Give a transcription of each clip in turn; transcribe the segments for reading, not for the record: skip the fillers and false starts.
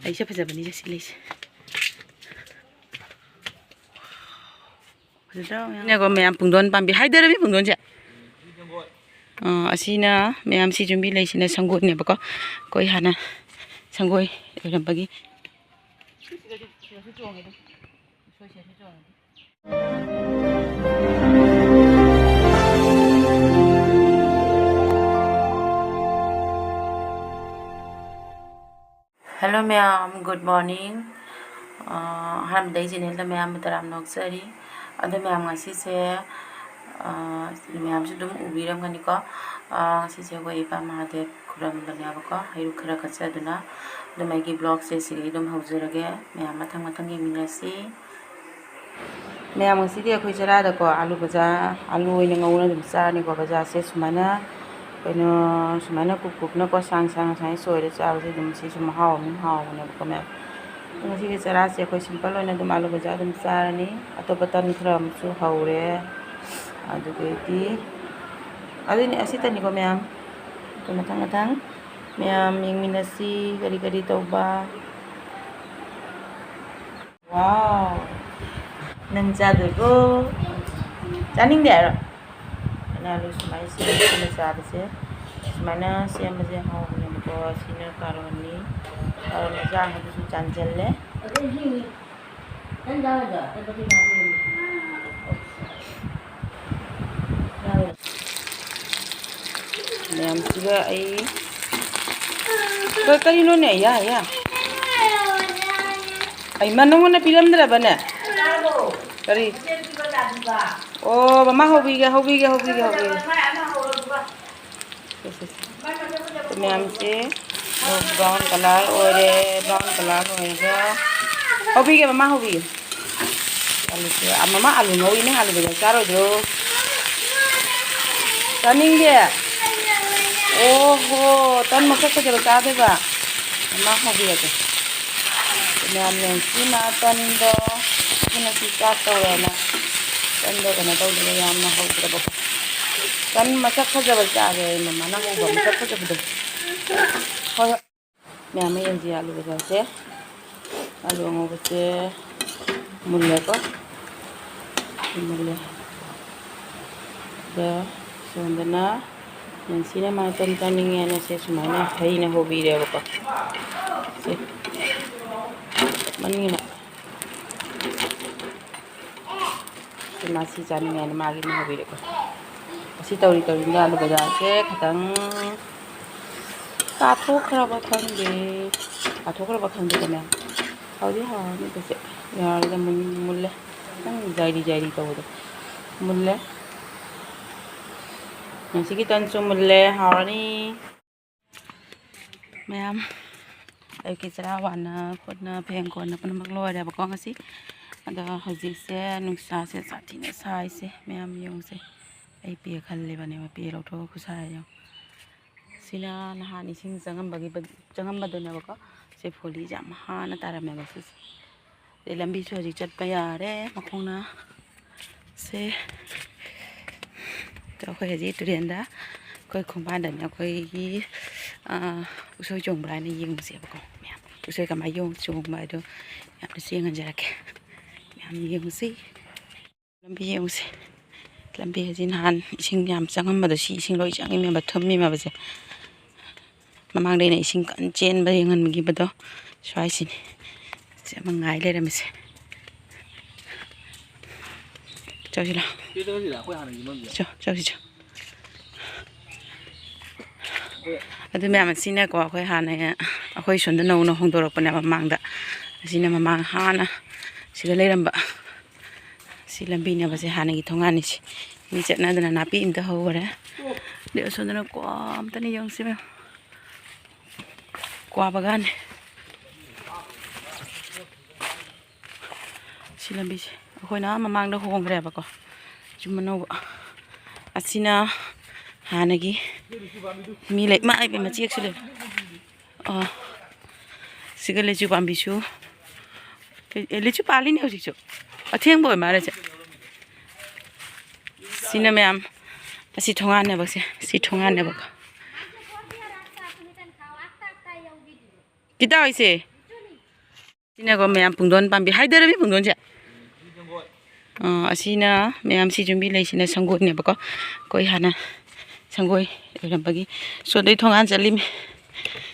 ꯂꯩꯁꯦ ꯐꯖꯕꯅꯤ ꯁꯤ ꯂꯩꯁꯦ ꯐꯖꯗ꯭ꯔꯣ ꯃꯌꯥꯝ ꯄꯨꯡꯗꯣꯟ ꯄꯥꯝꯕꯤ ꯍꯥꯏꯗꯔꯕꯤ ꯄꯨꯡꯗꯣꯟꯁꯦ ꯑꯁꯤꯅ ꯃꯌꯥꯝ ꯁꯤ ꯌꯨꯝꯕꯤ ꯂꯩꯁꯤꯅ ꯁꯪꯒꯣꯏꯅꯦꯕꯀꯣ ꯑꯩꯈꯣꯏ ꯍꯥꯟꯅ ꯁꯪꯒꯣꯏ ꯑꯣꯏꯔꯝꯕꯒꯤ Hello ma'am, good morning. Hamday channel ma'am taram noksari. Ado ma'am ngasi se ma'am sudum ubiram gani ko. Ngasi se ko ipa mahadev kuram bani abako. Hayu khara katsa duna. Do magi blog se sigi dum hauzurage. Ma'am matang yeminasi. Ma'am ngasi dia koi chara da ko alu baja alu ina ngawna dum sa ni ko baja se sumana Pero sumana kuk na ko sang soy de cha se dum si sum haw na ko me ngasi ke chara se ko simple oina dum alu baja dum sa ni atopa tan khram su hawre adu ke ti adu ni asita ni ko ma'am ko matang ma'am yingminasi kari tauba wow nang jadu ko janing de Lalu sumai sih sini sahaja sih, mana sih yang masih hau ni muka sini karoni jangan itu janjel le. Ma'am juga kau kali nune ya. Mana mana film dera bana? Kari. Oh, mama hobi ga. तो ma'am से brown colour और होएगा hobby के मम्मा hobby आलू से अब मम्मा आलू नोई ने आलू बजा चारो दो टर्निंग दे ओहो तन मक्का को जब चाह देगा मम्मा होबी है तो मैम ने सीना तन दो सीना सी चाह तो है ना तन दो करना तो दे याम ना हो तो Kan masak saja baca ada mana mau masak saja betul. Kalau mama yang dia alu baca alu mau baca mulai ko mulai. Dah sebenarnya yang sini macam taningnya nasi semuanya hai na hobi dia apa. Mana ni nak? Masih taningnya magi na hobi dia ko. Si tàu ra được bây sẽ khẳng cá thuốc ra vào thân để cá thuốc ra vào thân để mẹ hầu đi hầu như thế sẽ giờ là mình muốn lên đang dài đi tàu rồi muốn lên mình sẽ cái tên cho muốn lên hầu đi mẹ đây cái ra hoàn con phèn con nó mắc lôi đây bà con cái gì đó hồi gì sẽ nung sa sẽ sát thì nó sai sẽ mẹ dùng sẽ ai pia khăn lên bane pia lâu thôi cứ sai nhau sila nahan ising jangan bagi na bako se pholi jam ha na tara me basi de lambi so ji chat pa ya re makhong na se to khoi ji turian da khoi khong ban da me khoi gi usoi chong bra ni ying se bako usoi ka ma yong chong ma do ya se ngan ja ke ya ying si lambi yong se lambi jin han ising yam changam ma da si ising loi changi me ba thum mi ma ba se mamang dei na ising kan chen ba yangan mi ba do swai sin se mangai le ram se chau si la chau si adu me am sina ko khoi hana khoi son da no hong dorok pa na mamang da sina mamang hana sila le ram ba si lambi na ba se hana gi thonga ni si mi chatna dana na pi im ta ho re de so dana ko am ta ni yong si me kwa bagan si lambi se khoi na mamang da hong re ba ko chum no ba asina hana gi mi le ma ai be ma chek su le siga le chu pam bi chu le chu pa li ni ho chi chu atheng boy ma re che sina ma'am asi thongan ne bakse si thongan ne bak kita hoise Sina ko mayam pungdon pambi haidarami pungdon ja. Asina mayam si jumbi lai sina sanggoi ne bako koi hana sanggoi rambagi so dei thongan chalim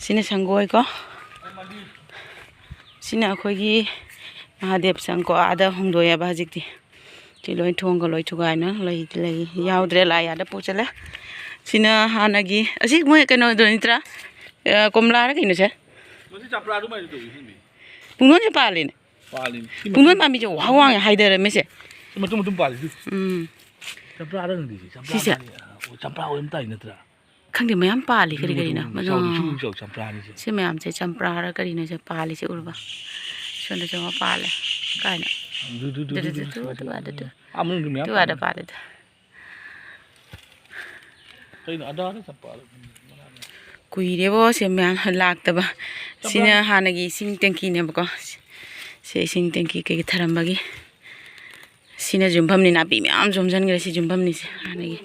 sina sanggoi ko sina khoigi Mahadev sangko ada hongdoya ba hajikti ti loi thongga loi thugai na loi yaudre la ya da pochale sina hanagi asi moi kano donitra komla ra kino che Mesti capra tu mai tu ini. pungdon je palin Palin. pungdon pambi je wawang haidara mese Macam palin. Capra ada nanti. Sisa. Capra orang tak ini terah. khangde mayam pali kari kari na Capra ni. se mayam che champra ra kari na je pali se urba sonda jama pale kai na tu ada Amun ni tu ada pale Kau ini ada capra. kuire bo se mayam laktaba sina hanagi sing tanki ne bako se sing tanki ke tharambagi sina jumpam ni na bi mayam jomjan gre si jumpam ni se hanagi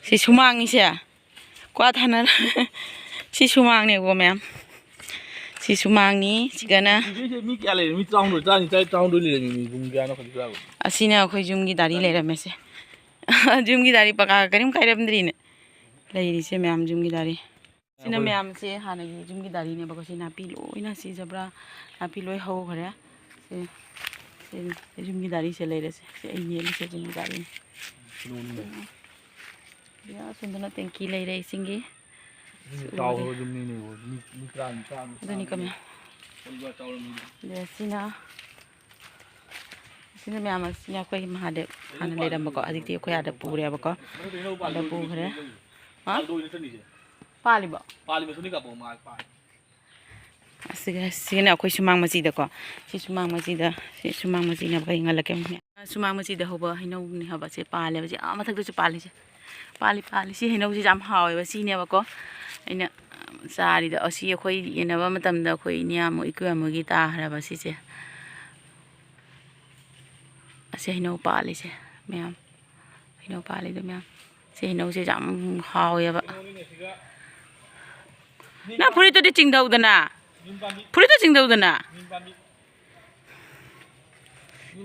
si sumang ni se kwa thana si sumang ne go mayam si sumang ni sigana Mi kya le mi taung do tani tai taung do le mi bung kya na khadi ra. asina khoi jumgi dari le rame se jumgi dari paka karim kairam dri ne leiri se mayam jumgi dari sina mayam se hanagi jumgi dari ne bako sina pi loina si jabra api loi ho khare se jumgi dari se leire se ai ne se jumgi dari ya sundana tenki leire singi Tahu jum ni mi kran. doni kame de sina mayam sina koi Mahadev hana leira bako adikti koi ada pure bako ada pu khare ha pali ba Palin macam ni kau bawa mak palin. Sigana akhoi sumang masjid ko si sumang masjid na kai ngalake sumang masjid hoba hinau ni haba se pale ba mathak tu pali se pali si hinau si jam hawe ba si ne ba ko aina sari da asi akhoi ina ba matam da akhoi ni am iku am gi ta hara ba si se ase hinau pali se myam hinau pali da myam se hinau se jam hawe ba na puri to de chingdau da na puri to chingdau da na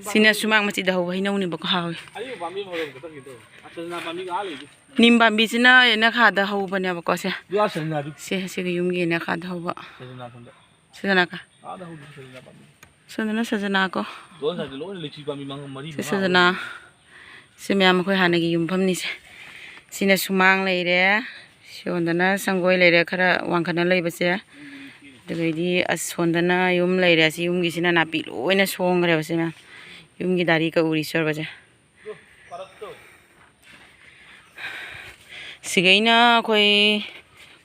sina sumang masjid da ho hinau ni ba ko hawe Ayo bami mau kita gitu. Asal na bami kali. nim bambi sina na kha da ho ba ne ba ko se Dua sana tu. se yum gi na kha da ho ba Sana sana. sajana ka Ada hu sana bami. sajana ko Dua sana lo ni lechi bami mang mari. se sajana se myam khoi hana gi yumpham ni se sina sumang leire sondana sanggoi leire khara wangkhana leiba se dagaidi asondana yum leire si yum gi sina napi loina songre ba se myam yum gi dari ka uri sor ba je sigaina khoi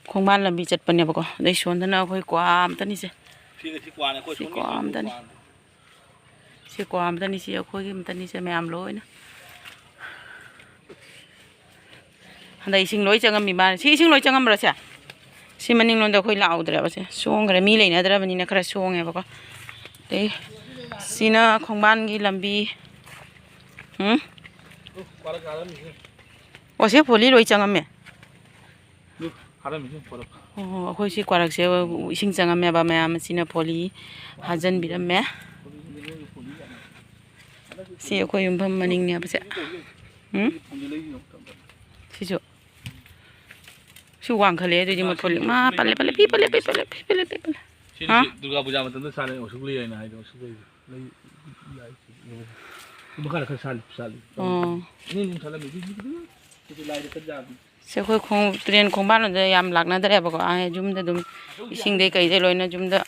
khongban lambi chatpane ba ko dei sondana khoi kwa am tani se Si kwa na ko si kwa am tani si khoi gi mtani se myam loina handai sing loi changam mi ba si sing loi changam ra se si maning lon da khoi laudra ba se song gra mi leina dra bani na khara song e ba ko dei sina khongban gi lambi Para kala mi. o se poli loi changam me Kala mi para. khoi si kwarak se sing changam me ba mayam sina poli hajan biram me si khoi yum pham maning ne ba se si su wang khale de ma poli ma pale pi pale Si Durga Puja macam tu sana usukli ai na ai usukli. Lai ai. Bukan kan sali. Ni salah mi. Kita lai dekat jadi. se khoi khong train khongban da yam lakna dare ba ko a jum da dum ising de kai de loina jum da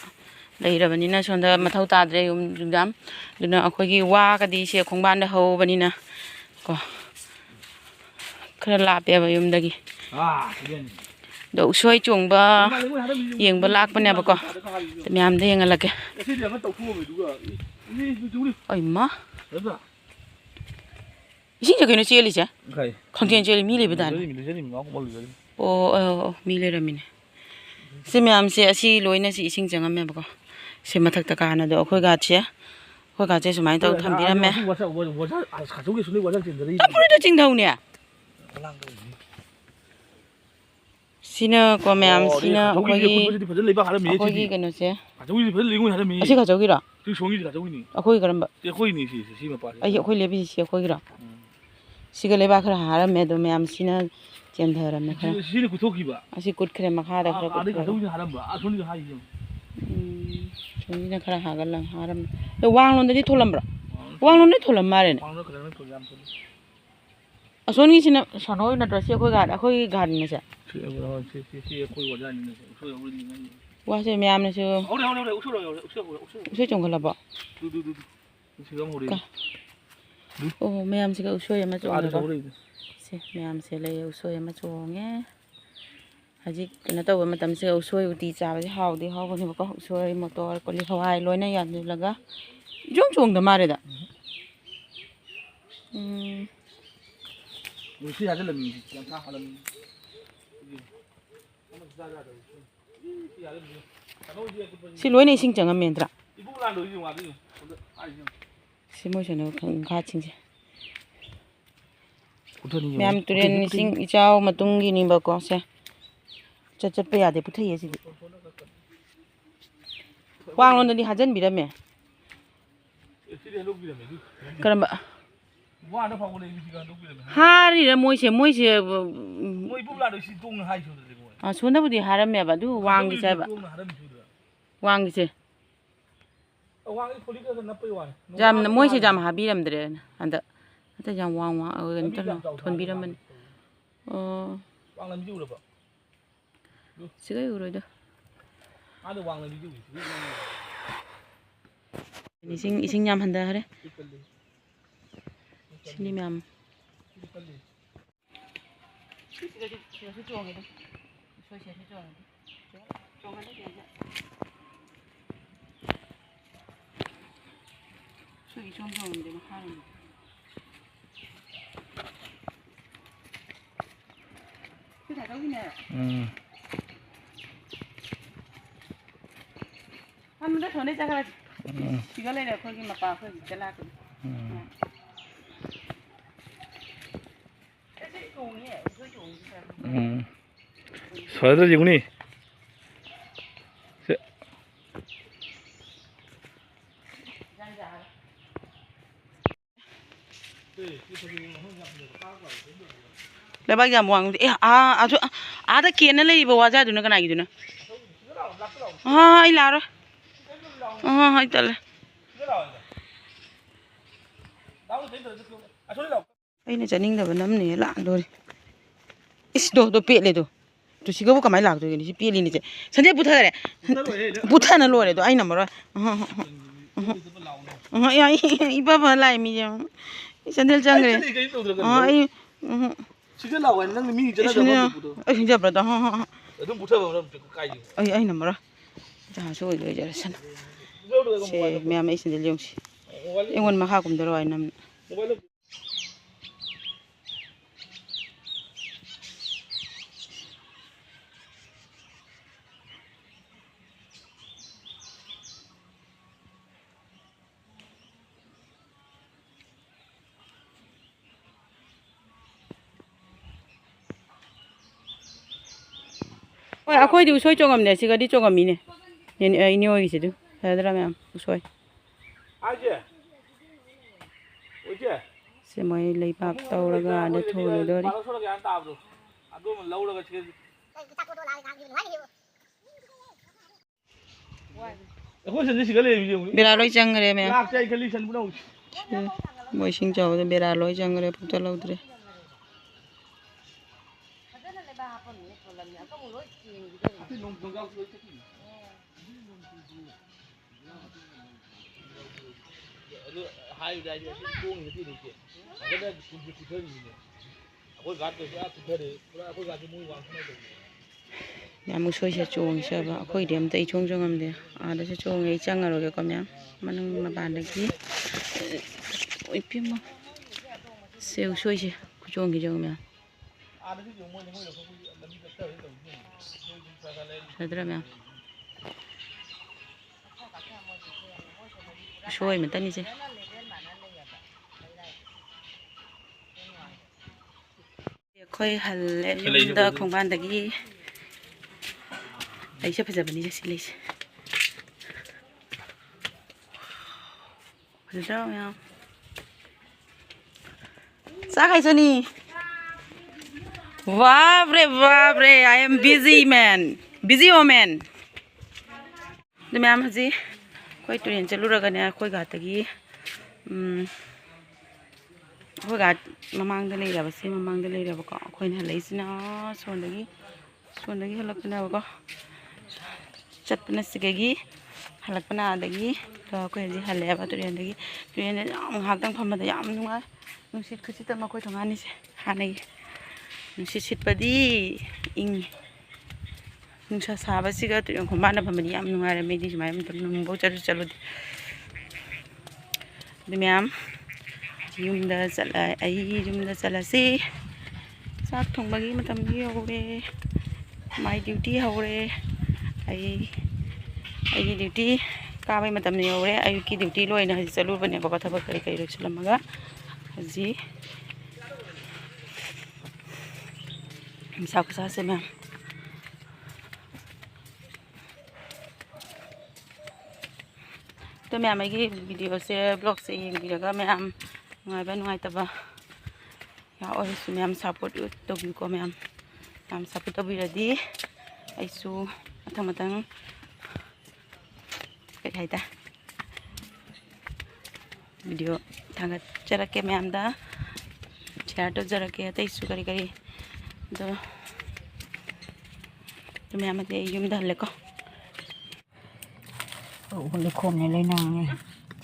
leira bani na sonda mathau ta dre yum jam duna akhoi gi wa ka di se khongban da ho bani na ko khara la pe ba yum da gi do Ushoi chungba yengba lakpa ne ba ko myam de yengalake oi ma ising je keno cheli cha khangtian cheli mi le bidan o mi le ramine se myam se asi loina si ising changam me ba ko se mathak ta kana do khoi ga che sumai to tham biram me ta puri to ching dau ne sina ko myam sina khoi gi keno se asi kha jogi ra 그 종이 가져오니. 아코이 그럼 에코이니 시마 빠. 아이 아코이 레비 시 아코이라. 시가 레바 그라 하람에도 매암 시나 젠더라메 그라. 시는 구토기 봐. 아시 굿크레 마카다 그라. 아니 가져오니 하람 봐. 아 손이 하이죠. 종이나 그라 하갈랑 하람. 왕론데디 톨람브라. 왕론데 톨람 마레네. 왕론 그러면 톨람 톨. 아 손이 시나 산호이 나트라 시 아코이 가르네세. 시 에코이 와자니네. 우소이 우리 와세 매암네서. 오래 우소이 좀 걸라 봐. 두두두. 지금 우리. 매암 시가 우소이 마 좀. 아, 우리. 세 매암 세레 우소이 마 좀에. 아직 그나 또 마담 세 우소이 우디 자바지 하우디 하고니 뭐 우소이 모tor 콜리 하와이 로이나 야들라가 종종도 말이다. 우시 하절람이 양타 하람. Si lối này sinh chẳng âm miền tra. Si môi trường nó không khá chính chứ. Mẹ em tụi em sinh cháu mà tung gì nín bao con xe. Chật chật bây giờ để bút thấy gì. Quang luôn đi hạt dân bị đâm mẹ. Cái đó Hari ra môi xe. Moi bula do si tung hai chu de mo. À xuống đó budi haram mẹ bà du wang cái sao bà. Wang cái gì? Wang cái Folida cái nắp pai wa. Jam môi xe jam habi làm đấy. Anh ta jam wang ở gần đó thôn bi làm mình. Wang làm ju được ba. Sữa rồi đó. À được wang làm ju. Ising nham handa hả? Sini nham. Anh đã thổi ra cái chỉ có lên là khơi mà bà khơi cái lá thôi. 서야들 지구니. Lấy bao giờ muang đã kia nó lấy bao giờ nó cái này gì nữa. Ai là rồi. Ai tao lấy. Đây này Ninh là vẫn nắm này lạ rồi. Ít đồ bịa lên đồ. Tôi chỉ có một cái máy lạc rồi, chỉ bịa lên này. Sao thế bút thơ này? Bút thơ nó lôi rồi, anh nằm rồi. Iba mà lại mi chứ. Sao thế chăng rồi? Ai. 지금 나와 있는 게 미니 전화 잡아. 진짜 그러다. 좀 붙어 보면 까지. Ai nằm rồi. Chả rồi rồi giờ sân. Mẹ mấy sinh liệu gì. Em muốn mà cũng được rồi nằm. Ôi, akhoi đi Ushoi trông nè, xí cái đi trông mì nè, nè, nhiều cái gì đó, hay là mẹ Ushoi. Ai chứ? Ôi chứ? Sẽ mấy lấy bạc tàu ra gà để thôi rồi đó đi. Bao số là cái ăn tạm rồi, ăn đồ mình lâu rồi cái. Akhoi sinh cái gì vậy? Bera lôi chăng rồi mẹ. Lạc chạy cái ly sinh đâu? Mỗi sinh cháu thì bera lôi chăng rồi, phụ ta lâu rồi. Hai đại diện buông cái gì đấy, cái đó cũng bị cướp đi rồi. Akhoi gạt cái cướp đi, akhoi gạt cái mũi vàng không được. Mẹ Ushoi sẽ trông sao vậy? Akhoi điểm tay trông trông âm đấy. Đó sẽ trông cái chăng rồi cái con mẹ. Mà nâng mà bàn được gì? Ôi biết mà. Sẽ Ushoi sẽ trông cái trông mẹ. Sao thế mẹ? Ushoi mình tên gì? Khơi hal lên đó không ban được gì. Đấy sẽ phải giờ mình đi xin lấy. Fazidão, yeah. Sakay Sunny. Babre, I am busy man. Busy woman. The ma'am has quite to chatlure gana eikhoigoigi. We got Mamang the lady of a sim among the lady of a coin halacina, Swandagi, Halapana, Chatpanasigi, Halapana, the gi, Quazi Haleva to the end, to end Hagan from the Yamua, no sit could sit a Makotomanis, honey. She sit paddy in Sabasiga to your command of a medium, no matter made his mind to go to the ma'am. Yumda salasi sak thongbagi matam gi hore my duty hore ai duty kabai matam ni hore ai ki duty loina haji chalu bane ba thaba kai kai roksalamaga haji sak sa se ma'am to ma'am ai video se blog se yengiraga ma'am ngai ba ngai taba ya oi su ma'am support to bi ko ma'am support to bi ready ai su matang kai hai ta video thanga charake ma'am da share to jarake tai su kari do to ma'am ate yum da le ko Uli khom ni lenang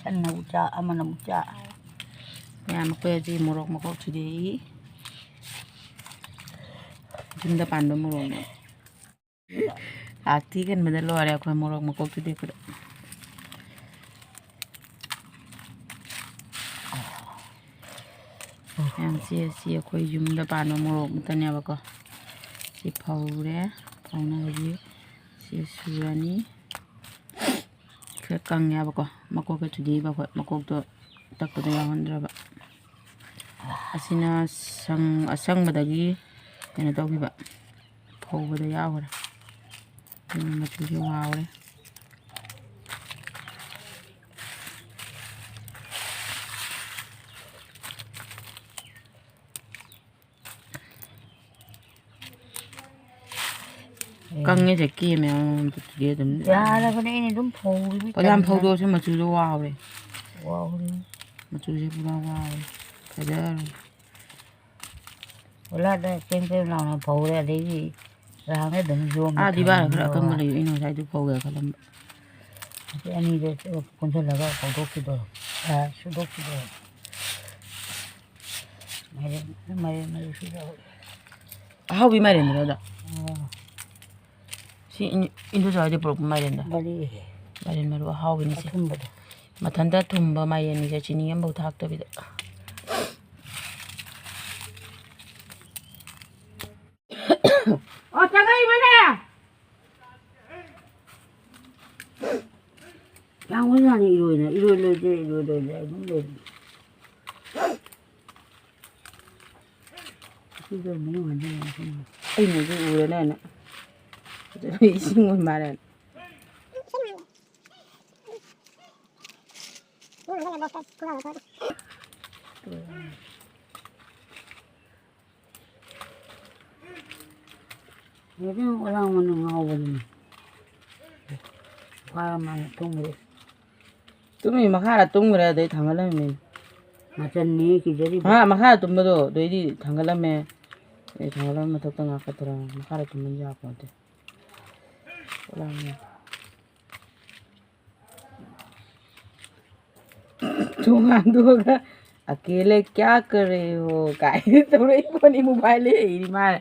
chan na ucha amana ucha ma'am ko ji morok mako chudi jumda pando morok ati kan medalo are ko morok mako chudi ko ma'am si ko jumda pando morok mutane ba ko si phaure phauna ji si surani kang ya ba ko mako ka chudi ba ko mako to tak ko ya handra ba asina asang badagi kena to ba phau ba ya hora ma chudi wa hore căng cái kia mẹ kia tụm ra là cái này này đúng phù có làm phâu đôi chứ mà chú wow rồi wow mà chú sẽ wow phải đó là đây trên nào là phù ra đấy gì ra cái đừng vô à đi ba là căng cái này nó thấy tôi phâu rồi cái làm cái anh đi đây con thấy là cái phù đốt cái đồ số đốt cái đồ mày số đồ how bị mày đến đó si Indo jadi perlu pemain dah. Badan baru how ini sih. Matanda tumba main ni jadi ni yang bau tak tu bida. Oh jangan mana? Yang mana ni iru le. Sudah mana ni? Ini tu udah ni. Jadi singgung maran. Jadi orang mana ngawal ni? Kaya mana tunggu? Tumi makara tunggu ada tanggalan me. Macam ni kita jadi. Makara tunggu tu, jadi tanggalan me. Tanggalan macam tengah keterang. Makara tunggu je apa tu? तुम होगा अकेले क्या कर रहे हो काय तो mobile है मार